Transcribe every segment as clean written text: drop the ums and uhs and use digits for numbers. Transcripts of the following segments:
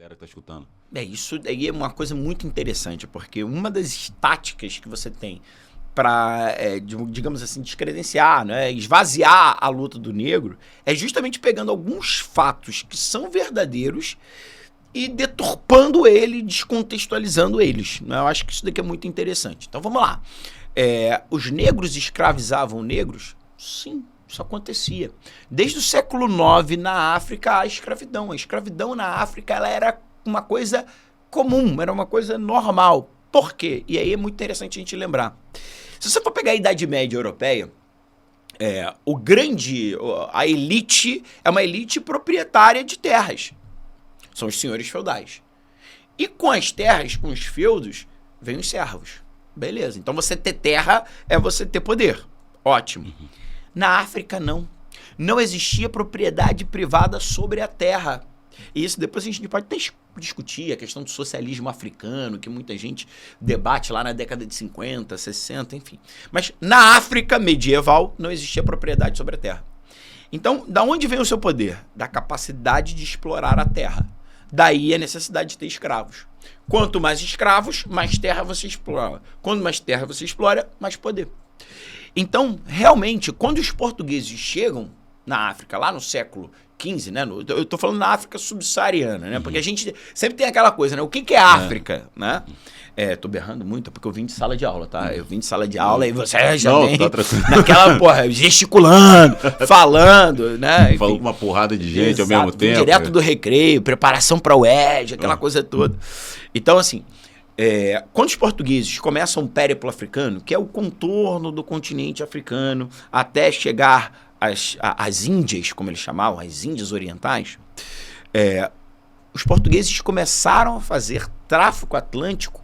galera que tá escutando. Isso daí é uma coisa muito interessante, porque uma das táticas que você tem para, digamos assim, descredenciar, né, esvaziar a luta do negro, é justamente pegando alguns fatos que são verdadeiros e deturpando ele, descontextualizando eles. Né? Eu acho que isso daqui é muito interessante. Então vamos lá. Os negros escravizavam negros? Sim, isso acontecia. Desde o século IX, na África, a escravidão. A escravidão na África ela era uma coisa comum, era uma coisa normal. Por quê? E aí é muito interessante a gente lembrar. Se você for pegar a Idade Média Europeia, a elite é uma elite proprietária de terras. São os senhores feudais. E com as terras, com os feudos, vem os servos. Beleza. Então você ter terra é você ter poder. Ótimo. Uhum. Na África, não. Não existia propriedade privada sobre a terra. E isso depois a gente pode até discutir, a questão do socialismo africano, que muita gente debate lá na década de 50, 60, enfim. Mas na África medieval não existia propriedade sobre a terra. Então, da onde vem o seu poder? Da capacidade de explorar a terra. Daí a necessidade de ter escravos. Quanto mais escravos, mais terra você explora. Quanto mais terra você explora, mais poder. Então, realmente, quando os portugueses chegam na África, lá no século XV, né? Eu tô falando na África subsaariana, né? Porque a gente sempre tem aquela coisa, né? O que é África, né? Tô berrando muito, porque eu vim de sala de aula, tá? Eu vim de sala de aula e você já vem naquela, porra, gesticulando, falando, né? Enfim. Falou com uma porrada de gente ao mesmo tempo. Direto do recreio, preparação para o UERJ, aquela coisa toda. Então, assim, quando os portugueses começam um périplo africano, que é o contorno do continente africano, até chegar às Índias, como eles chamavam, as Índias Orientais, os portugueses começaram a fazer tráfico atlântico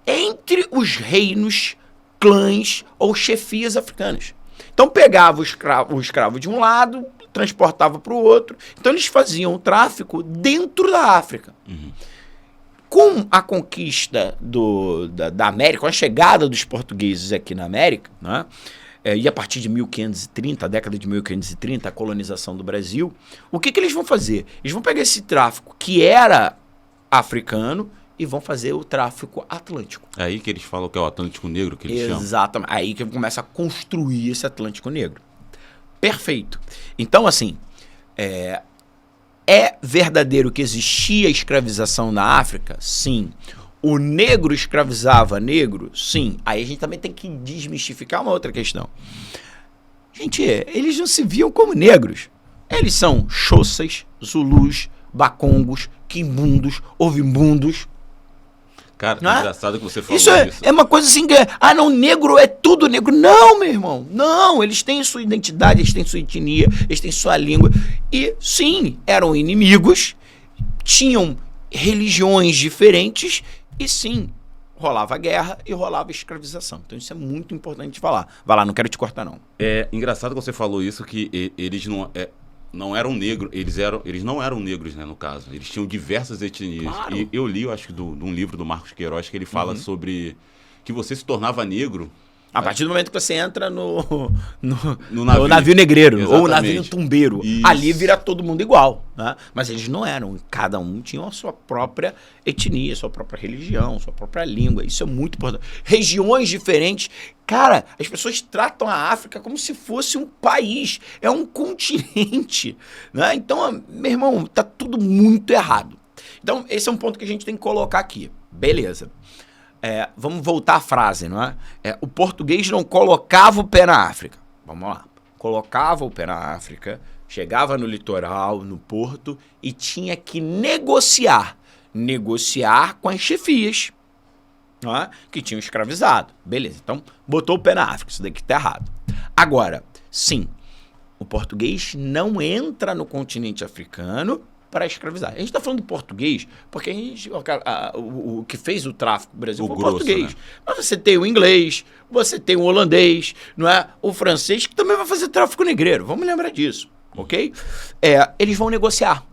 entre os reinos, clãs ou chefias africanas. Então pegava o escravo de um lado, transportava para o outro. Então eles faziam o tráfico dentro da África. Uhum. Com a conquista da América, com a chegada dos portugueses aqui na América, né? E a partir de 1530, a década de 1530, a colonização do Brasil, o que eles vão fazer? Eles vão pegar esse tráfico que era africano e vão fazer o tráfico atlântico. É aí que eles falam que é o Atlântico Negro que eles chamam. Exatamente. Aí que começa a construir esse Atlântico Negro. Perfeito. Então, assim, é verdadeiro que existia escravização na África? Sim. O negro escravizava negro? Sim. Aí a gente também tem que desmistificar uma outra questão. Gente, eles não se viam como negros. Eles são Xhossas, Zulus, Bakongos, Quimbundos, Ovimbundos. Cara, é engraçado que você falou isso. É uma coisa assim que não, negro é tudo negro. Não, meu irmão. Não, eles têm sua identidade, eles têm sua etnia, eles têm sua língua. E, sim, eram inimigos, tinham religiões diferentes e, sim, rolava guerra e rolava escravização. Então isso é muito importante de falar. Vai lá, não quero te cortar, não. É engraçado que você falou isso, que eles não eram negros, eles não eram negros, né, no caso. Eles tinham diversas etnias. Claro. E eu li, eu acho que de um livro do Marcos Queiroz, que ele fala sobre que você se tornava negro a partir do momento que você entra no navio negreiro. Exatamente. Ou navio tumbeiro. Isso. Ali vira todo mundo igual. Né? Mas eles não eram. Cada um tinha a sua própria etnia, sua própria religião, sua própria língua. Isso é muito importante. Regiões diferentes. Cara, as pessoas tratam a África como se fosse um país. É um continente. Né? Então, meu irmão, tá tudo muito errado. Então, esse é um ponto que a gente tem que colocar aqui. Beleza. Vamos voltar à frase, não é? O português não colocava o pé na África. Vamos lá. Colocava o pé na África, chegava no litoral, no porto, e tinha que negociar. Negociar com as chefias, não é? Que tinham escravizado. Beleza, então botou o pé na África. Isso daqui tá errado. Agora, sim, o português não entra no continente africano para escravizar. A gente está falando do português porque o que fez o tráfico no Brasil foi o português. Né? Mas você tem o inglês, você tem o holandês, não é? O francês, que também vai fazer tráfico negreiro. Vamos lembrar disso, ok? Eles vão negociar.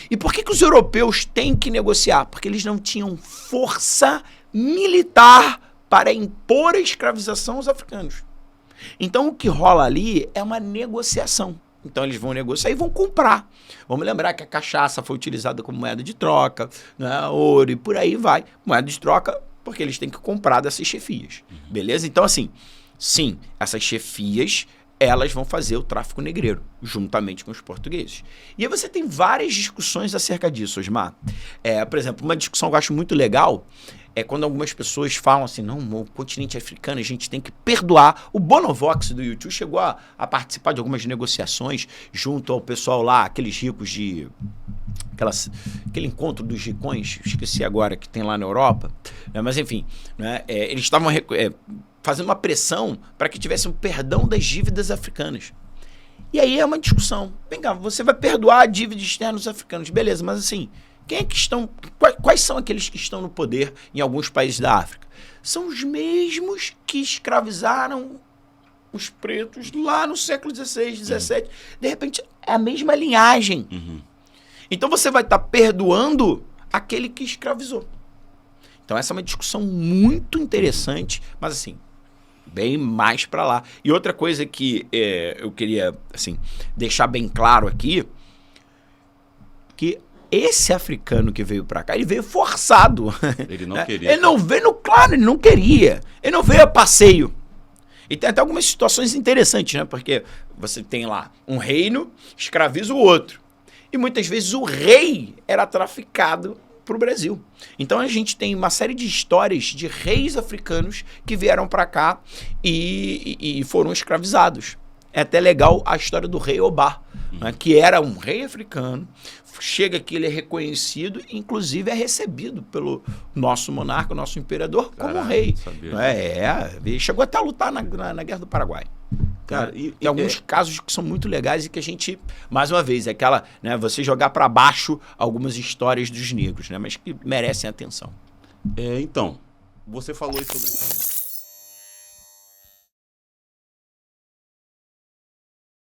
E por que os europeus têm que negociar? Porque eles não tinham força militar para impor a escravização aos africanos. Então, o que rola ali é uma negociação. Então eles vão negociar e vão comprar. Vamos lembrar que a cachaça foi utilizada como moeda de troca, né? Ouro e por aí vai. Moeda de troca porque eles têm que comprar dessas chefias. Beleza? Então assim, sim, essas chefias elas vão fazer o tráfico negreiro, juntamente com os portugueses. E aí você tem várias discussões acerca disso, Osmar. Por exemplo, uma discussão que eu acho muito legal é quando algumas pessoas falam assim, não, o continente africano a gente tem que perdoar. O Bonovox do YouTube chegou a participar de algumas negociações junto ao pessoal lá, aqueles ricos de... aquele encontro dos ricões, esqueci agora, que tem lá na Europa. Né? Mas enfim, né? Eles estavam... fazendo uma pressão para que tivesse um perdão das dívidas africanas. E aí é uma discussão. Vem cá, você vai perdoar a dívida externa dos africanos. Beleza, mas assim, quem é que estão... Quais são aqueles que estão no poder em alguns países da África? São os mesmos que escravizaram os pretos lá no século XVI, XVII. De repente, é a mesma linhagem. Então você vai estar perdoando aquele que escravizou. Então essa é uma discussão muito interessante, mas assim, bem mais para lá. E outra coisa que eu queria assim, deixar bem claro aqui, que esse africano que veio para cá, ele veio forçado. Ele não queria. Ele não veio, claro, ele não queria. Ele não veio a passeio. E tem até algumas situações interessantes, né? Porque você tem lá um reino, escraviza o outro. E muitas vezes o rei era traficado para o Brasil. Então a gente tem uma série de histórias de reis africanos que vieram para cá e foram escravizados. É até legal a história do rei Obá, né, que era um rei africano, chega aqui, ele é reconhecido, inclusive é recebido pelo nosso monarca, nosso imperador, como rei. Ele chegou até a lutar na Guerra do Paraguai. Cara, tem alguns casos que são muito legais e que a gente, mais uma vez, é aquela, né, você jogar para baixo algumas histórias dos negros, né, mas que merecem atenção. Então, você falou sobre